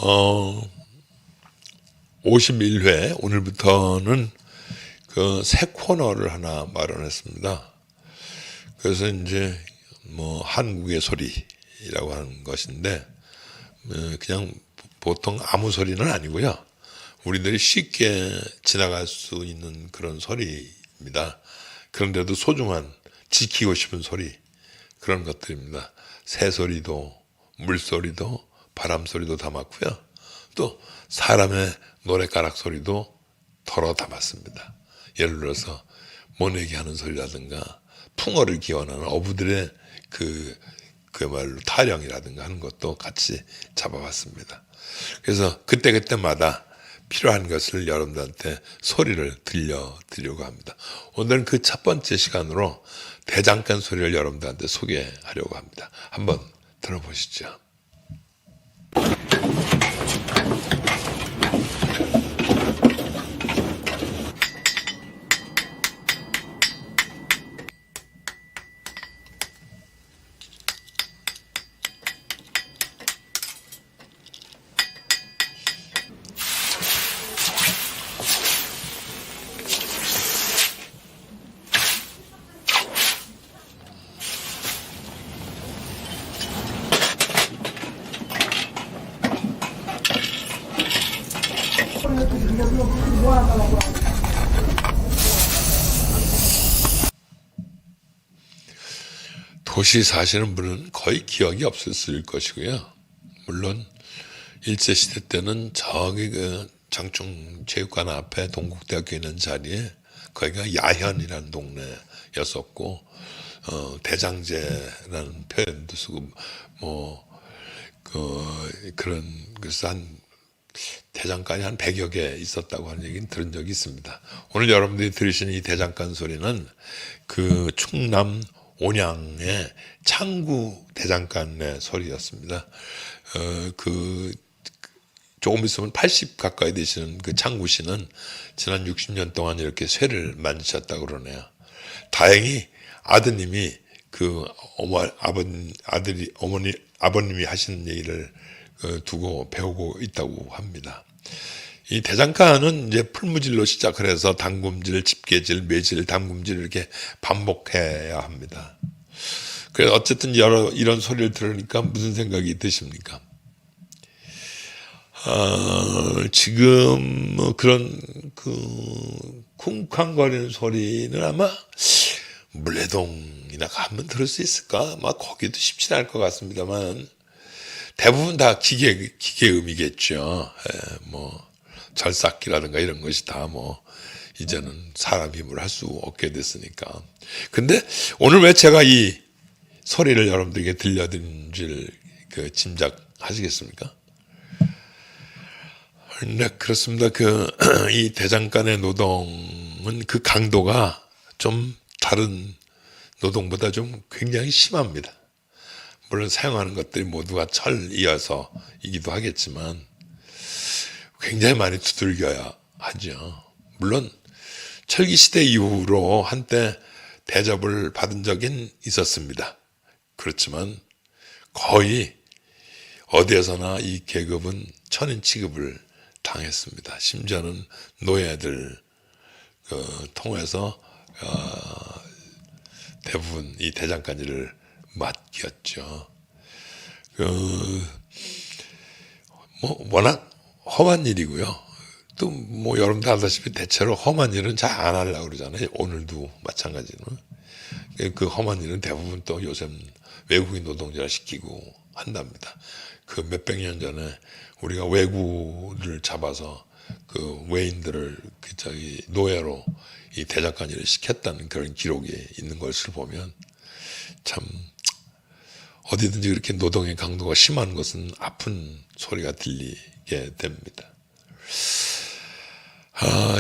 어, 51회 오늘부터는 그 새 코너를 하나 마련했습니다. 그래서 이제 뭐 한국의 소리라고 하는 것인데 그냥 보통 아무 소리는 아니고요. 우리들이 쉽게 지나갈 수 있는 그런 소리입니다. 그런데도 소중한 지키고 싶은 소리, 그런 것들입니다. 새소리도 물소리도 바람소리도 담았고요. 또 사람의 노랫가락 소리도 덜어 담았습니다. 예를 들어서 모내기 하는 소리라든가 풍어를 기원하는 어부들의 그야말로 타령이라든가 하는 것도 같이 잡아봤습니다. 그래서 그때그때마다 필요한 것을 여러분들한테 소리를 들려드리려고 합니다. 오늘은 그 첫 번째 시간으로 대장간 소리를 여러분들한테 소개하려고 합니다. 한번 들어보시죠. 도시 사시는 분은 거의 기억이 없었을 것이고요. 물론 일제시대 때는 저기 그 장충체육관 앞에 동국대학교 있는 자리에 거기가 야현이라는 동네였었고 대장제라는 표현도 쓰고 그런 그래서 한 대장간이 한 100여 개 있었다고 하는 얘기는 들은 적이 있습니다. 오늘 여러분들이 들으시는 이 대장간 소리는 그 충남 온양의 창구 대장간의 소리였습니다. 조금 있으면 80 가까이 되시는 그 창구 씨는 지난 60년 동안 이렇게 쇠를 만지셨다고 그러네요. 다행히 아드님이 아버님이 하시는 얘기를 두고 배우고 있다고 합니다. 이 대장간은 이제 풀무질로 시작을 해서 담금질, 집게질, 매질, 담금질 이렇게 반복해야 합니다. 그래서 어쨌든 이런 소리를 들으니까 무슨 생각이 드십니까? 지금 그런 쿵쾅거리는 소리는 아마 물레동이나 가면 들을 수 있을까? 거기도 쉽지 않을 것 같습니다만 대부분 다 기계음이겠죠. 절삭기라든가 이런 것이 다 이제는 사람 힘으로 할 수 없게 됐으니까. 근데 오늘 왜 제가 이 소리를 여러분들에게 들려드린 줄 짐작하시겠습니까? 네, 그렇습니다. 이 대장간의 노동은 그 강도가 좀 다른 노동보다 좀 굉장히 심합니다. 물론 사용하는 것들이 모두가 철이어서이기도 하겠지만 굉장히 많이 두들겨야 하죠. 물론 철기시대 이후로 한때 대접을 받은 적은 있었습니다. 그렇지만 거의 어디에서나 이 계급은 천인 취급을 당했습니다. 심지어는 노예들 통해서 대부분 이 대장간일을 맡겼죠. 워낙 험한 일이고요. 또 여러분들 알다시피 대체로 험한 일은 잘 안 하려고 그러잖아요. 오늘도 마찬가지로. 그 험한 일은 대부분 또 요즘 외국인 노동자를 시키고 한답니다. 몇백 년 전에 우리가 왜구를 잡아서 외인들을 노예로 이 대장간 일을 시켰다는 그런 기록이 있는 것을 보면 참 어디든지 그렇게 노동의 강도가 심한 것은 아픈 소리가 들리게 됩니다.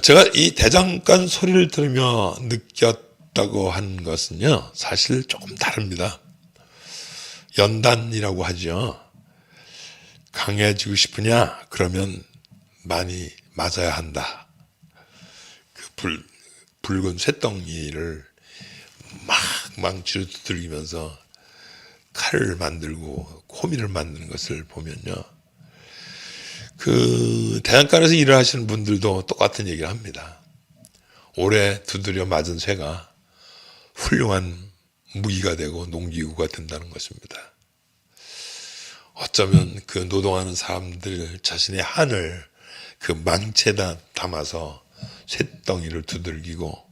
제가 이 대장간 소리를 들으며 느꼈다고 한 것은요, 사실 조금 다릅니다. 연단이라고 하죠. 강해지고 싶으냐? 그러면 많이 맞아야 한다. 붉은 쇳덩이를 막 망치로 두들기면서 칼을 만들고 호미를 만드는 것을 보면요, 그 대장간에서 일을 하시는 분들도 똑같은 얘기를 합니다. 오래 두드려 맞은 쇠가 훌륭한 무기가 되고 농기구가 된다는 것입니다. 어쩌면 그 노동하는 사람들 자신의 한을 그 망체에다 담아서 쇳덩이를 두들기고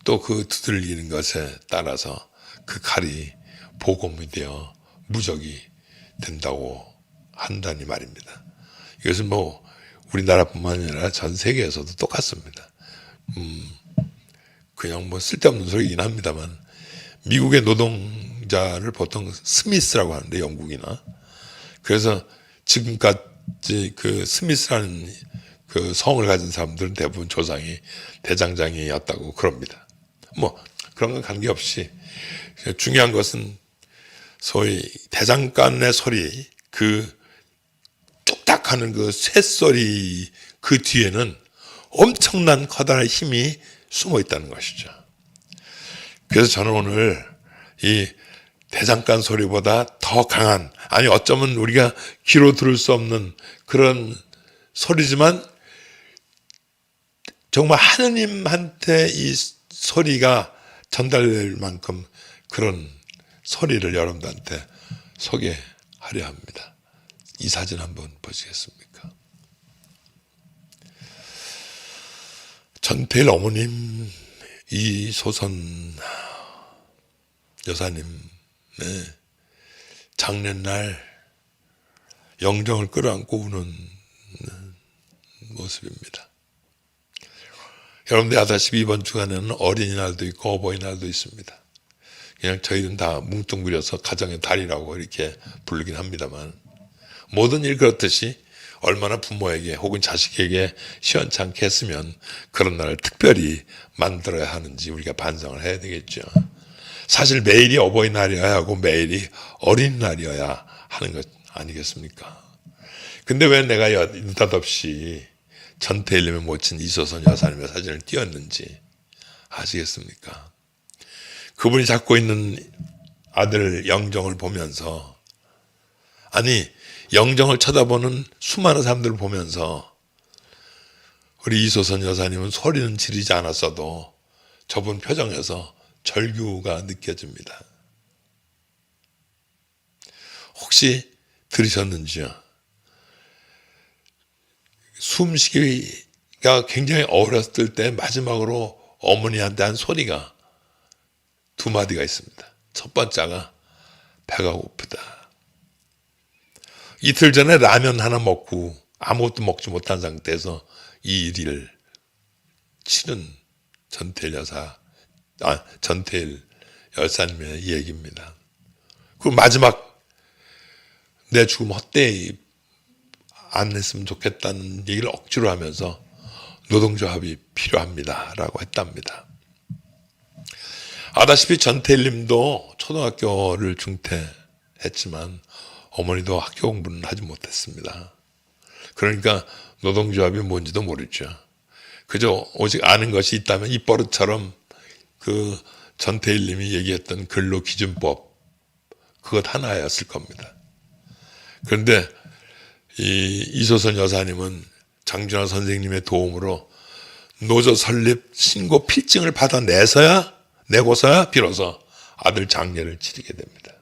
또 그 두들기는 것에 따라서 그 칼이 보검이 되어 무적이 된다고 한다니 말입니다. 이것은 뭐 우리나라뿐만 아니라 전 세계에서도 똑같습니다. 그냥 뭐 쓸데없는 소리긴 합니다만 미국의 노동자를 보통 스미스라고 하는데 영국이나 그래서 지금까지 그 스미스라는 그 성을 가진 사람들은 대부분 조상이 대장장이였다고 그럽니다. 뭐 그런 건 관계없이 중요한 것은 소위 대장간의 소리 그 뚝딱 하는 그 쇳소리 그 뒤에는 엄청난 커다란 힘이 숨어 있다는 것이죠. 그래서 저는 오늘 이 대장간 소리보다 더 강한, 아니 어쩌면 우리가 귀로 들을 수 없는 그런 소리지만 정말 하느님한테 이 소리가 전달될 만큼 그런 소리를 여러분들한테 소개하려 합니다. 이 사진 한번 보시겠습니까? 전태일 어머님 이소선 여사님의 장례날 영정을 끌어안고 우는 모습입니다. 여러분들 아다시피 이번 주간에는 어린이날도 있고 어버이날도 있습니다. 그냥 저희는 다 뭉뚱그려서 가정의 달이라고 이렇게 부르긴 합니다만 모든 일 그렇듯이 얼마나 부모에게 혹은 자식에게 시원찮게 했으면 그런 날을 특별히 만들어야 하는지 우리가 반성을 해야 되겠죠. 사실 매일이 어버이날이어야 하고 매일이 어린이날이어야 하는 것 아니겠습니까? 근데 왜 내가 느닷없이 전태일님의 모친 이소선 여사님의 사진을 띄웠는지 아시겠습니까? 그분이 잡고 있는 아들 영정을 보면서, 아니 영정을 쳐다보는 수많은 사람들을 보면서 우리 이소선 여사님은 소리는 지르지 않았어도 저분 표정에서 절규가 느껴집니다. 혹시 들으셨는지요? 숨쉬기가 굉장히 어렸을 때 마지막으로 어머니한테 한 소리가 두 마디가 있습니다. 첫 번째가 배가 고프다. 이틀 전에 라면 하나 먹고 아무것도 먹지 못한 상태에서 이 일을 치른 전태일 여사님의 얘기입니다. 그 마지막 내 죽음 헛되이 안 했으면 좋겠다는 얘기를 억지로 하면서 노동조합이 필요합니다 라고 했답니다. 아다시피 전태일님도 초등학교를 중퇴했지만 어머니도 학교 공부는 하지 못했습니다. 그러니까 노동조합이 뭔지도 모르죠. 그저 오직 아는 것이 있다면 입버릇처럼 그 전태일님이 얘기했던 근로기준법 그것 하나였을 겁니다. 그런데 이소선 여사님은 장준하 선생님의 도움으로 노조 설립 신고 필증을 내고서야 비로소 아들 장례를 치르게 됩니다.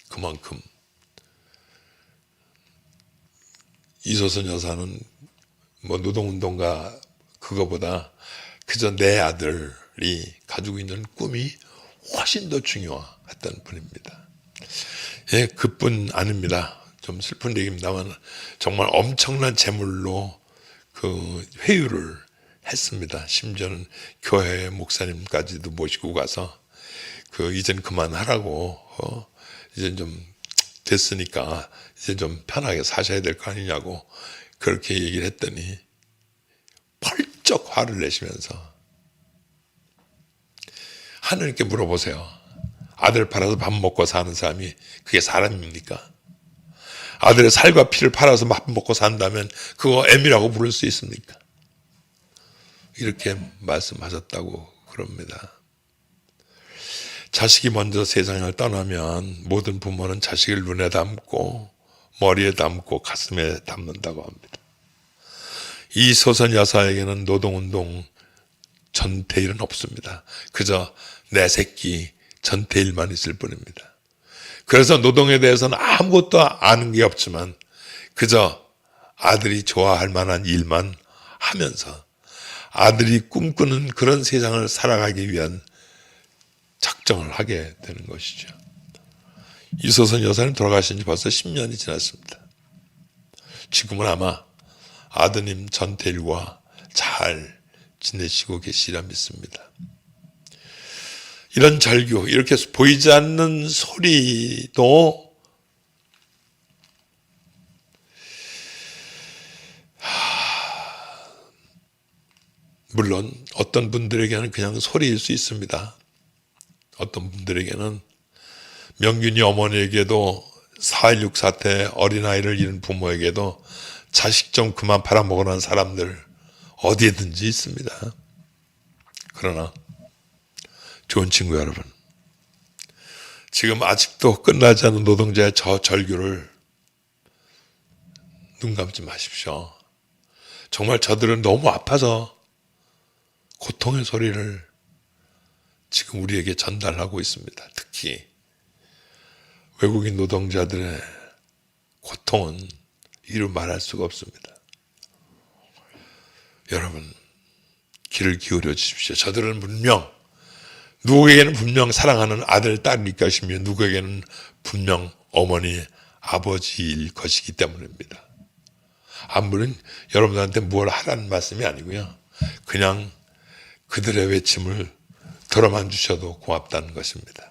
그만큼 이소선 여사는 뭐 노동운동가 그거보다 그저 내 아들이 가지고 있는 꿈이 훨씬 더 중요했던 분입니다. 예, 그뿐 아닙니다. 좀 슬픈 얘기입니다만 정말 엄청난 재물로 그 회유를 했습니다. 심지어는 교회 목사님까지도 모시고 가서 이젠 그만하라고 이젠 좀 됐으니까 이제 좀 편하게 사셔야 될 거 아니냐고 그렇게 얘기를 했더니 펄쩍 화를 내시면서 하느님께 물어보세요. 아들 팔아서 밥 먹고 사는 사람이 그게 사람입니까? 아들의 살과 피를 팔아서 밥 먹고 산다면 그거 애미라고 부를 수 있습니까? 이렇게 말씀하셨다고 그럽니다. 자식이 먼저 세상을 떠나면 모든 부모는 자식을 눈에 담고 머리에 담고 가슴에 담는다고 합니다. 이 소선 여사에게는 노동운동 전태일은 없습니다. 그저 내 새끼 전태일만 있을 뿐입니다. 그래서 노동에 대해서는 아무것도 아는 게 없지만 그저 아들이 좋아할 만한 일만 하면서 아들이 꿈꾸는 그런 세상을 살아가기 위한 작정을 하게 되는 것이죠. 이소선 여사님 돌아가신 지 벌써 10년이 지났습니다. 지금은 아마 아드님 전태일과 잘 지내시고 계시리라 믿습니다. 이런 절규, 이렇게 보이지 않는 소리도 물론 어떤 분들에게는 그냥 소리일 수 있습니다. 어떤 분들에게는 명균이 어머니에게도 4.16 사태 어린아이를 잃은 부모에게도 자식 좀 그만 팔아먹으라는 사람들 어디에든지 있습니다. 그러나 좋은 친구 여러분, 지금 아직도 끝나지 않은 노동자의 저 절규를 눈 감지 마십시오. 정말 저들은 너무 아파서 고통의 소리를 지금 우리에게 전달하고 있습니다. 특히 외국인 노동자들의 고통은 이루 말할 수가 없습니다. 여러분, 귀를 기울여 주십시오. 저들은 분명 누구에게는 분명 사랑하는 아들, 딸일 것이며 누구에게는 분명 어머니, 아버지일 것이기 때문입니다. 아무리 여러분들한테 뭘 하라는 말씀이 아니고요. 그냥 그들의 외침을 들어만 주셔도 고맙다는 것입니다.